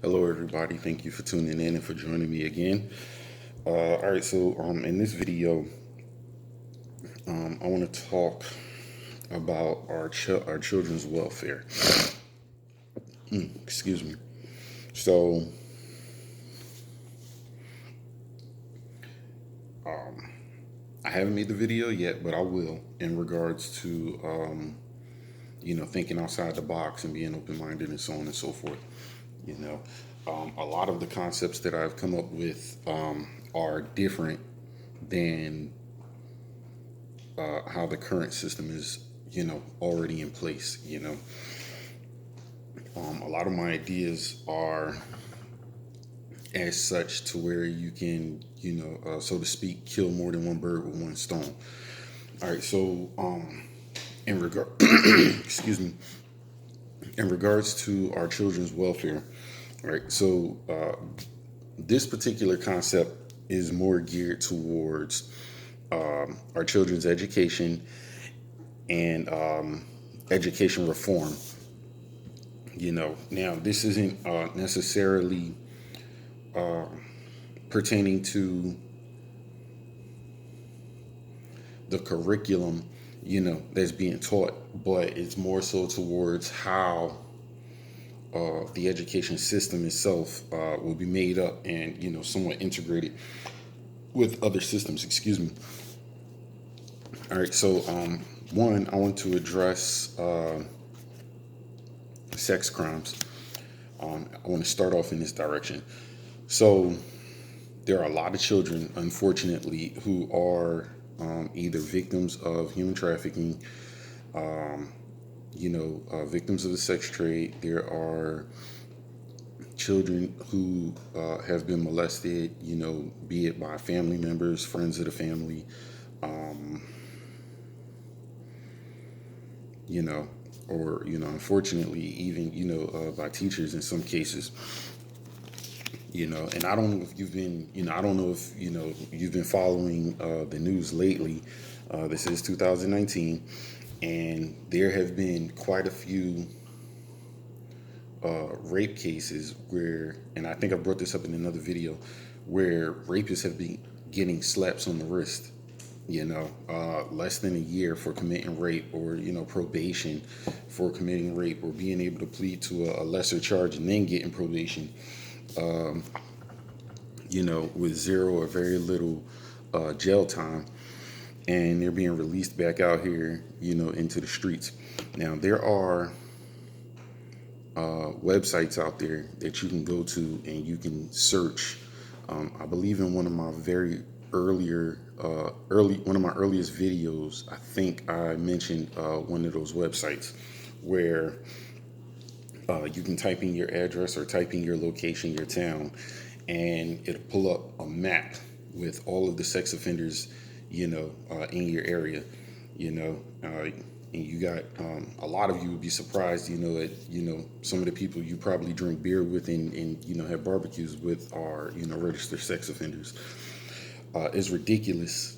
Hello, everybody. Thank you for tuning in and for joining me again. All right, so in this video, I want to talk about our children's welfare. Excuse me. So, I haven't made the video yet, but I will in regards to thinking outside the box and being open-minded and so on and so forth. You know, a lot of the concepts that I've come up with are different than how the current system is, already in place. A lot of my ideas are as such to where you can, so to speak, kill more than one bird with one stone. All right, so in regard, excuse me, in regards to our children's welfare, right? So this particular concept is more geared towards our children's education and education reform. Now this isn't necessarily pertaining to the curriculum, that's being taught, but it's more so towards how the education system itself will be made up and, somewhat integrated with other systems. Excuse me. All right, so one, I want to address sex crimes. I want to start off in this direction. So there are a lot of children, unfortunately, who are either victims of human trafficking, victims of the sex trade. There are children who have been molested, be it by family members, friends of the family, or, unfortunately, even, by teachers in some cases. And I don't know if you've been, I don't know if, you've been following the news lately. This is 2019, and there have been quite a few rape cases where, and I think I brought this up in another video, where rapists have been getting slaps on the wrist, less than a year for committing rape, or, probation for committing rape, or being able to plead to a lesser charge and then getting probation, with zero or very little jail time, and they're being released back out here, into the streets. Now, there are websites out there that you can go to and you can search. I believe in one of my very one of my earliest videos, I think I mentioned one of those websites where you can type in your address or type in your location, your town, and it'll pull up a map with all of the sex offenders, in your area, and you got a lot of you would be surprised, at some of the people you probably drink beer with and have barbecues with are registered sex offenders. It's ridiculous,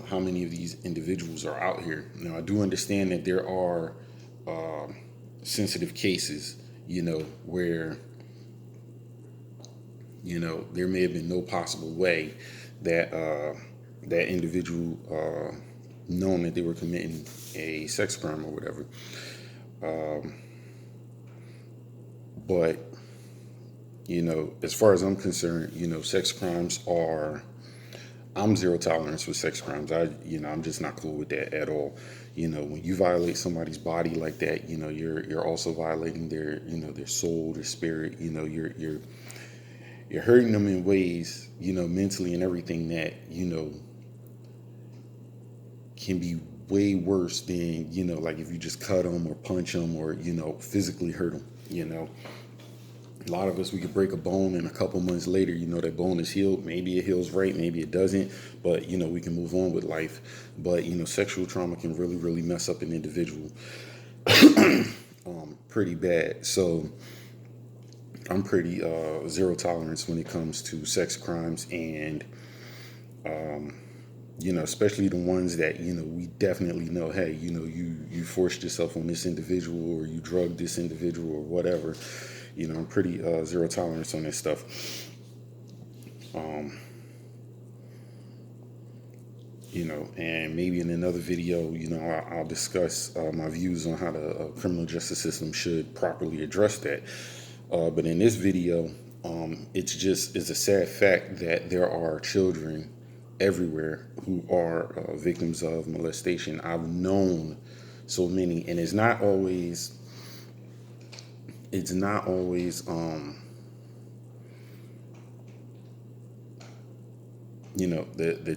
how many of these individuals are out here. Now, I do understand that there are sensitive cases, where there may have been no possible way that that individual known that they were committing a sex crime or whatever. But as far as I'm concerned, sex crimes are. I'm zero tolerance with sex crimes. I'm just not cool with that at all. When you violate somebody's body like that, you're also violating their soul, their spirit. You're hurting them in ways, mentally and everything that, can be way worse than, like if you just cut them or punch them or, physically hurt them. A lot of us, we could break a bone and a couple months later, that bone is healed. Maybe it heals right, maybe it doesn't, but, we can move on with life. But, sexual trauma can really, really mess up an individual pretty bad. So I'm pretty zero tolerance when it comes to sex crimes, and especially the ones that we definitely know, hey, you forced yourself on this individual, or you drugged this individual, or whatever. I'm pretty zero tolerance on this stuff. Um, and maybe in another video, I'll discuss my views on how the criminal justice system should properly address that. But in this video, it's a sad fact that there are children everywhere who are victims of molestation. I've known so many, and it's not always the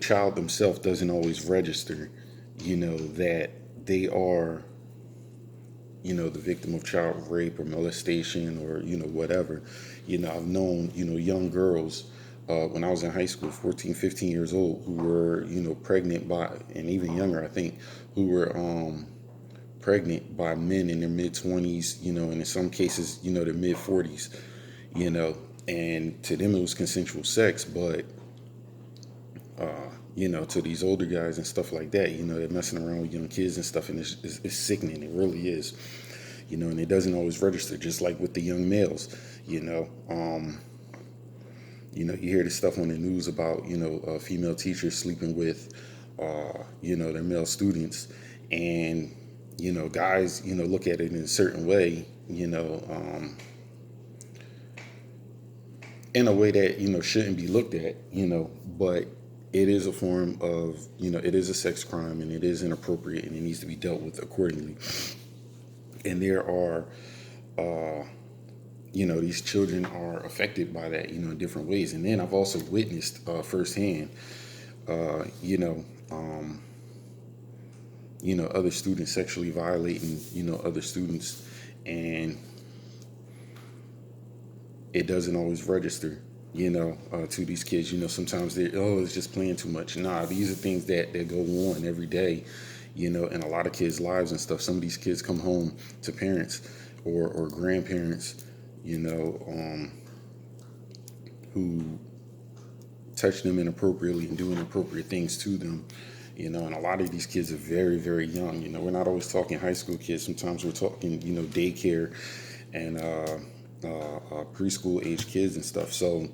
child themselves doesn't always register, that they are, the victim of child rape or molestation or, whatever. I've known, young girls when I was in high school, 14, 15 years old, who were, pregnant by, and even younger, I think, who were pregnant by men in their mid 20s, and in some cases, their mid 40s, you know, and to them it was consensual sex, but to these older guys and stuff like that, they're messing around with young kids and stuff, and it's sickening. It really is, and it doesn't always register, just like with the young males, you know. You hear this stuff on the news about, female teachers sleeping with, their male students, and, guys, look at it in a certain way, in a way that, shouldn't be looked at, but it is a form of, it is a sex crime, and it is inappropriate, and it needs to be dealt with accordingly. And there are, these children are affected by that, in different ways. And then I've also witnessed firsthand, you know, um, other students sexually violating, other students, and it doesn't always register, to these kids. Sometimes it's just playing too much. Nah, these are things that go on every day, in a lot of kids' lives and stuff. Some of these kids come home to parents or grandparents, who touch them inappropriately and do inappropriate things to them. And a lot of these kids are very, very young. We're not always talking high school kids. Sometimes we're talking, daycare and preschool age kids and stuff. So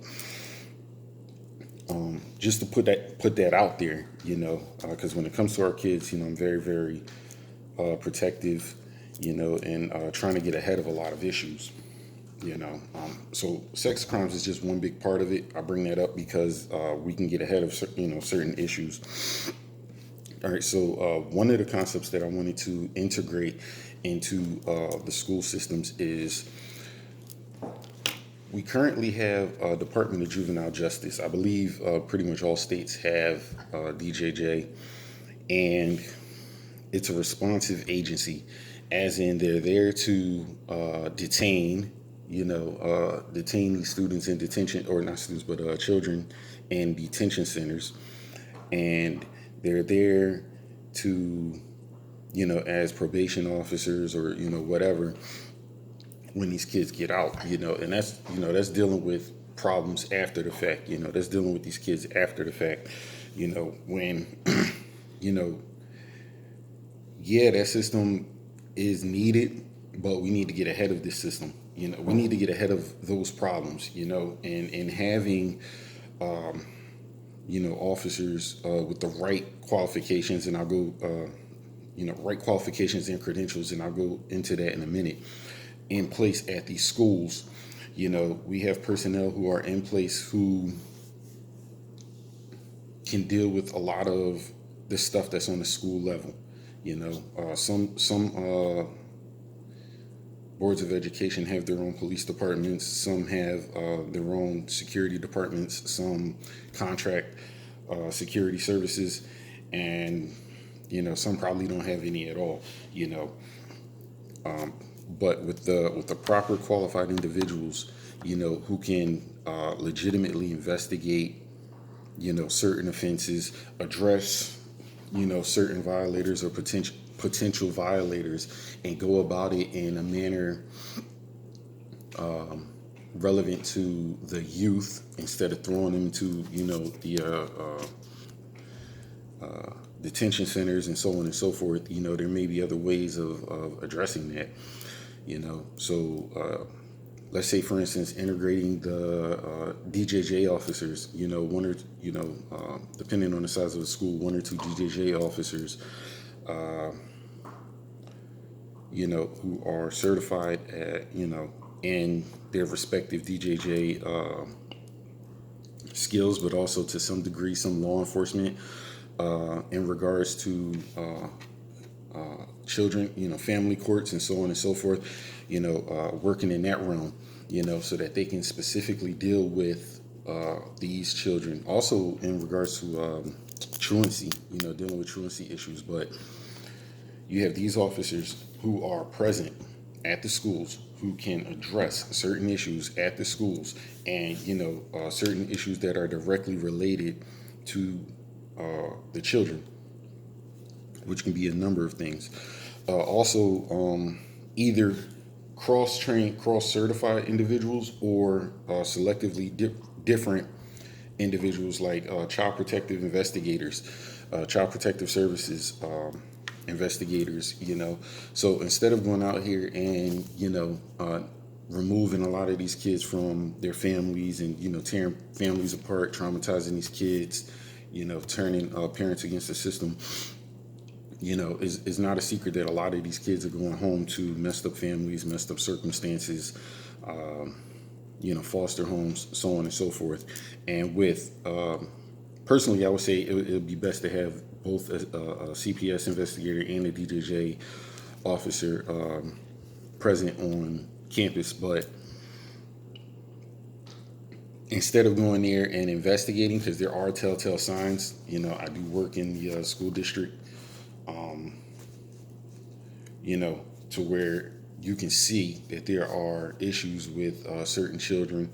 just to put that out there, because when it comes to our kids, I'm very, very protective, and trying to get ahead of a lot of issues. So sex crimes is just one big part of it. I bring that up because we can get ahead of certain issues. All right, so one of the concepts that I wanted to integrate into the school systems is we currently have a Department of Juvenile Justice. I believe pretty much all states have DJJ, and it's a responsive agency, as in they're there to detain these students in detention, or not students, but children in detention centers. And they're there to, as probation officers or, whatever, when these kids get out, and that's dealing with problems after the fact, that's dealing with these kids after the fact, when, yeah, that system is needed, but we need to get ahead of this system. We need to get ahead of those problems, and having, officers with the right qualifications, and I'll go, right qualifications and credentials, and I'll go into that in a minute, in place at these schools. We have personnel who are in place who can deal with a lot of the stuff that's on the school level. Some boards of education have their own police departments. Some have their own security departments. Some contract security services, and some probably don't have any at all. But with the proper qualified individuals, who can legitimately investigate, certain offenses, address, certain violators or potential violators, and go about it in a manner relevant to the youth, instead of throwing them into, the detention centers and so on and so forth. There may be other ways of addressing that. So let's say, for instance, integrating the DJJ officers, one or, depending on the size of the school, one or two DJJ officers, who are certified at, in their respective DJJ skills, but also to some degree, some law enforcement in regards to children, family courts and so on and so forth, working in that realm, so that they can specifically deal with these children. Also in regards to truancy, dealing with truancy issues. But you have these officers who are present at the schools who can address certain issues at the schools, and certain issues that are directly related to the children, which can be a number of things. Also, either cross-trained, cross-certified individuals, or selectively different individuals, like child protective investigators, child protective services investigators. So instead of going out here and removing a lot of these kids from their families and tearing families apart, traumatizing these kids, turning parents against the system, is not a secret that a lot of these kids are going home to messed up families, messed up circumstances, foster homes, so on and so forth. And with, personally, I would say it would be best to have both a CPS investigator and a DJJ officer present on campus. But instead of going there and investigating, because there are telltale signs, I do work in the school district, to where you can see that there are issues with certain children,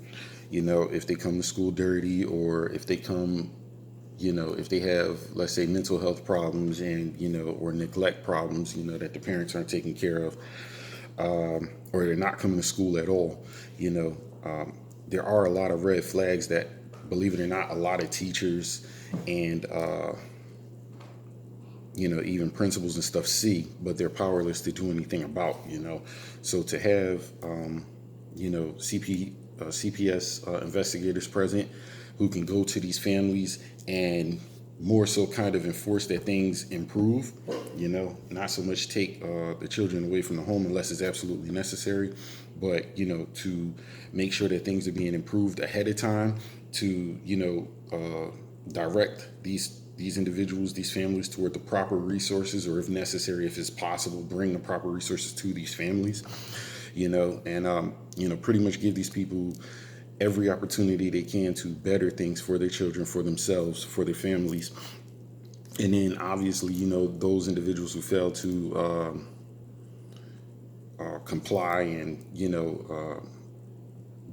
if they come to school dirty, or if they come, if they have, let's say, mental health problems and, or neglect problems, that the parents aren't taking care of, or they're not coming to school at all, there are a lot of red flags that, believe it or not, a lot of teachers and, even principals and stuff see, but they're powerless to do anything about, So to have, CPS investigators present who can go to these families and more so kind of enforce that things improve, not so much take the children away from the home unless it's absolutely necessary, but, to make sure that things are being improved ahead of time, to, direct these individuals, these families, toward the proper resources, or if necessary, if it's possible, bring the proper resources to these families, and, pretty much give these people every opportunity they can to better things for their children, for themselves, for their families. And then obviously, those individuals who fail to comply and,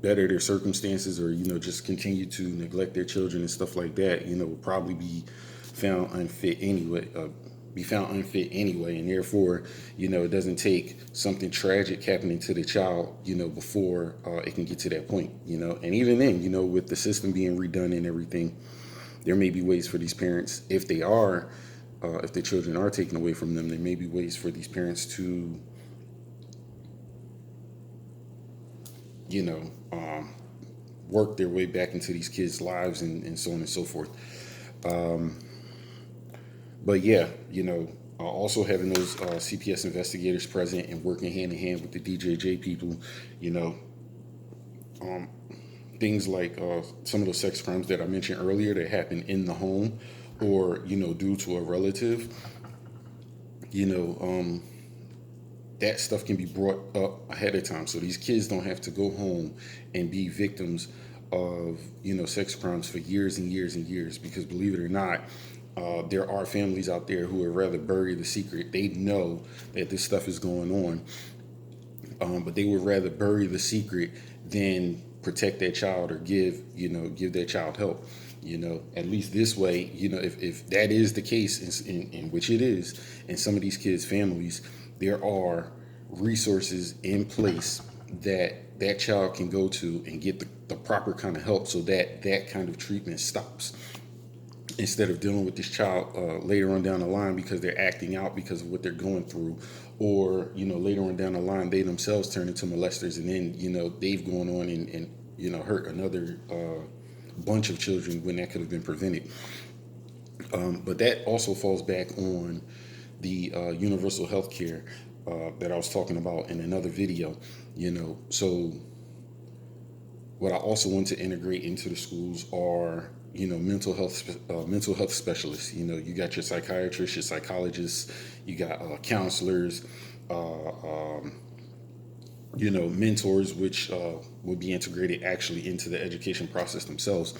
better their circumstances, or, just continue to neglect their children and stuff like that, will probably be found unfit anyway, and therefore, it doesn't take something tragic happening to the child, before it can get to that point, and even then, with the system being redone and everything, there may be ways for these parents, if their children are taken away from them, there may be ways for these parents to, work their way back into these kids' lives, and so on and so forth. But yeah, also having those CPS investigators present and working hand in hand with the DJJ people, things like some of those sex crimes that I mentioned earlier that happen in the home, or, due to a relative, that stuff can be brought up ahead of time. So these kids don't have to go home and be victims of, sex crimes for years and years and years, because believe it or not, there are families out there who would rather bury the secret. They know that this stuff is going on, but they would rather bury the secret than protect their child, or give their child help. At least this way, if that is the case, in which it is, in some of these kids' families, there are resources in place that child can go to and get the proper kind of help, so that kind of treatment stops. instead of dealing with this child later on down the line because they're acting out because of what they're going through, or later on down the line they themselves turn into molesters, and then they've gone on and hurt another bunch of children when that could have been prevented. But that also falls back on the universal health care that I was talking about in another video. So what I also want to integrate into the schools are mental health specialists. You got your psychiatrists, your psychologists, you got counselors, mentors, which will be integrated actually into the education process themselves,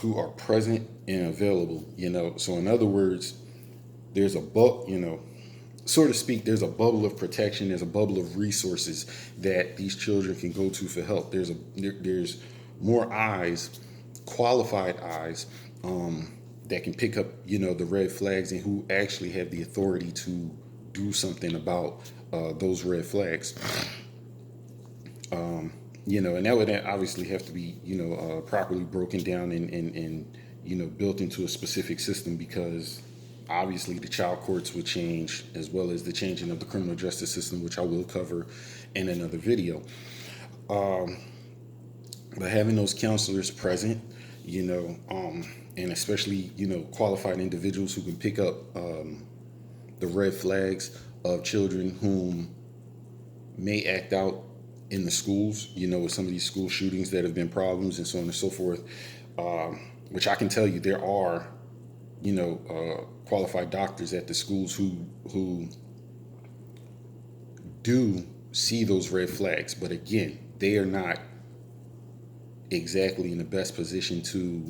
who are present and available. So in other words, there's a so to speak, there's a bubble of protection, there's a bubble of resources that these children can go to for help. There's more eyes, qualified eyes, that can pick up the red flags, and who actually have the authority to do something about those red flags. And that would obviously have to be properly broken down and built into a specific system, because obviously the child courts would change, as well as the changing of the criminal justice system, which I will cover in another video. But having those counselors present, and especially qualified individuals who can pick up the red flags of children whom may act out in the schools, with some of these school shootings that have been problems and so on and so forth, which I can tell you there are qualified doctors at the schools who do see those red flags, but again, they are not exactly in the best position to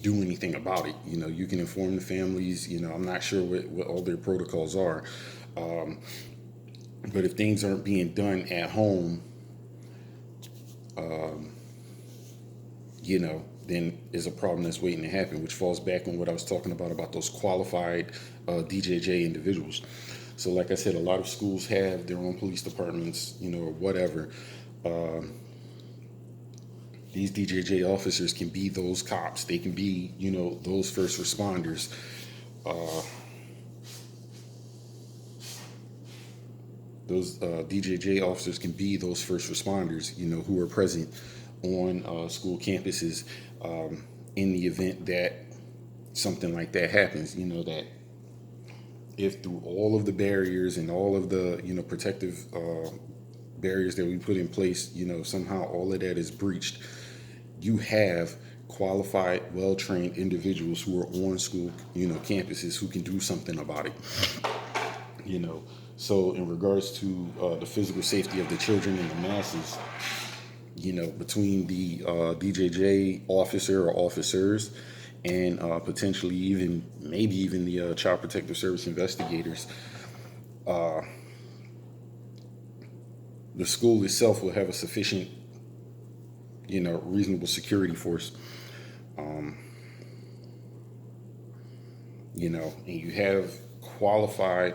do anything about it. You can inform the families. I'm not sure what all their protocols are, but if things aren't being done at home, then is a problem that's waiting to happen, which falls back on what I was talking about those qualified DJJ individuals. So like I said, a lot of schools have their own police departments, or whatever. These DJJ officers can be those cops. They can be, those first responders. Those DJJ officers can be those first responders, who are present on school campuses in the event that something like that happens. That if through all of the barriers and all of the, protective barriers that we put in place, somehow all of that is breached, you have qualified, well-trained individuals who are on school, campuses who can do something about it. So in regards to the physical safety of the children and the masses, between the DJJ officer or officers and potentially maybe even the Child Protective Service investigators, the school itself will have a sufficient, reasonable security force. And you have qualified,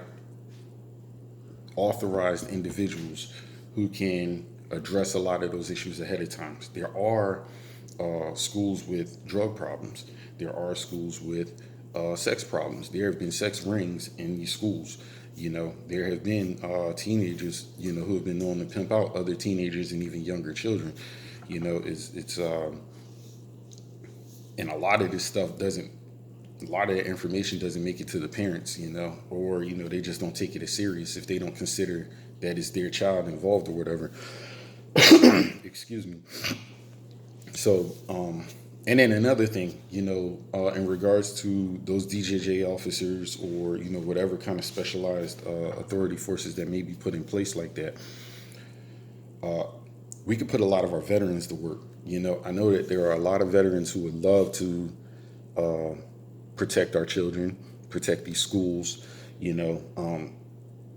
authorized individuals who can address a lot of those issues ahead of time. There are schools with drug problems. There are schools with sex problems. There have been sex rings in these schools. There have been teenagers, who have been known to pimp out other teenagers and even younger children. And a lot of this stuff a lot of that information doesn't make it to the parents, or, they just don't take it as serious if they don't consider that it's their child involved or whatever. Excuse me. So, and then another thing, in regards to those DJJ officers or, whatever kind of specialized authority forces that may be put in place like that, we could put a lot of our veterans to work. I know that there are a lot of veterans who would love to protect our children, protect these schools.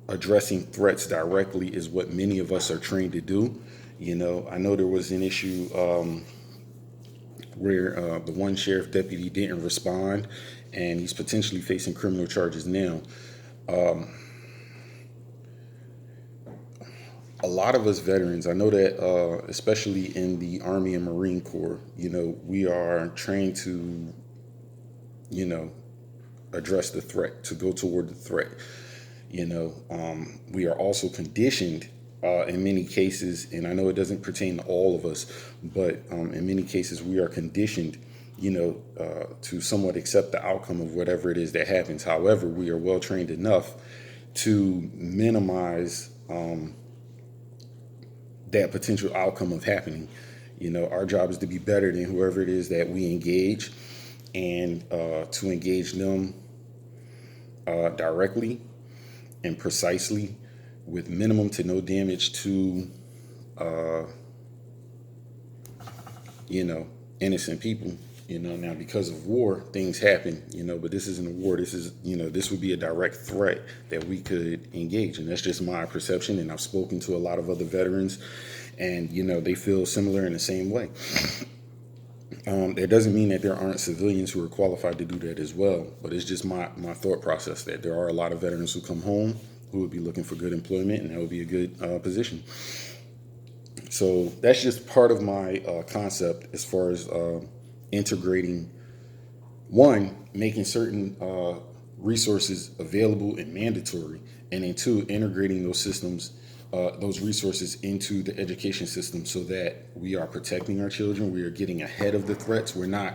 Addressing threats directly is what many of us are trained to do. I know there was an issue where the one sheriff deputy didn't respond, and he's potentially facing criminal charges now. A lot of us veterans, I know that especially in the Army and Marine Corps, we are trained to you know, address the threat, to go toward the threat. We are also conditioned in many cases, and I know it doesn't pertain to all of us, but in many cases we are conditioned, to somewhat accept the outcome of whatever it is that happens. However, we are well trained enough to minimize that potential outcome of happening. Our job is to be better than whoever it is that we engage, and to engage them directly and precisely with minimum to no damage to, innocent people. Now because of war, things happen, but this isn't a war. This is, this would be a direct threat that we could engage. And that's just my perception. And I've spoken to a lot of other veterans, and, they feel similar in the same way. That doesn't mean that there aren't civilians who are qualified to do that as well, but it's just my thought process that there are a lot of veterans who come home who would be looking for good employment, and that would be a good position. So that's just part of my concept as far as integrating, one, making certain resources available and mandatory, and then two, integrating those systems, those resources into the education system so that we are protecting our children. We are getting ahead of the threats. We're not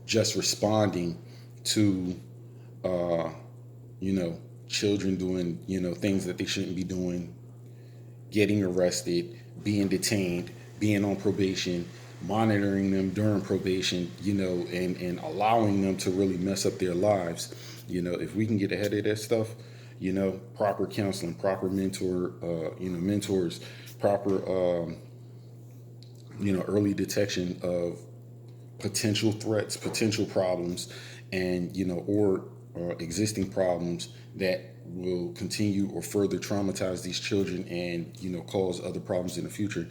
just responding to, children doing, things that they shouldn't be doing, getting arrested, being detained, being on probation, monitoring them during probation, and allowing them to really mess up their lives. If we can get ahead of that stuff, proper counseling, proper mentors, proper, early detection of potential threats, potential problems, and, or existing problems that will continue or further traumatize these children and, cause other problems in the future.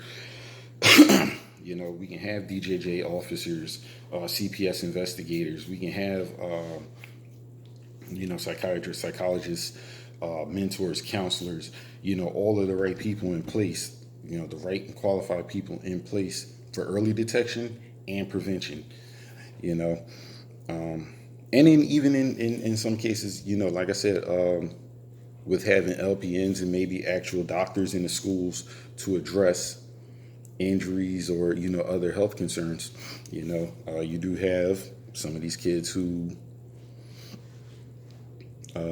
We can have DJJ officers, CPS investigators. We can have, psychiatrists, psychologists, mentors, counselors, all of the right people in place, the right and qualified people in place for early detection and prevention, and even in some cases, like I said, with having LPNs and maybe actual doctors in the schools to address injuries or, other health concerns. You do have some of these kids who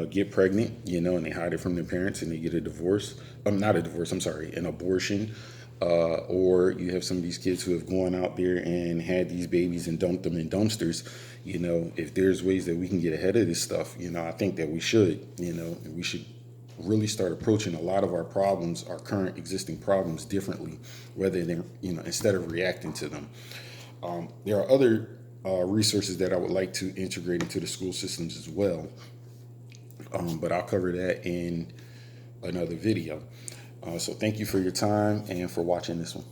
get pregnant, and they hide it from their parents and they get a divorce. Not a divorce, I'm sorry, an abortion. Or you have some of these kids who have gone out there and had these babies and dumped them in dumpsters. If there's ways that we can get ahead of this stuff, I think that we should, and we should really start approaching a lot of our problems, our current existing problems, differently, rather than, instead of reacting to them. There are other resources that I would like to integrate into the school systems as well. But I'll cover that in another video. So thank you for your time and for watching this one.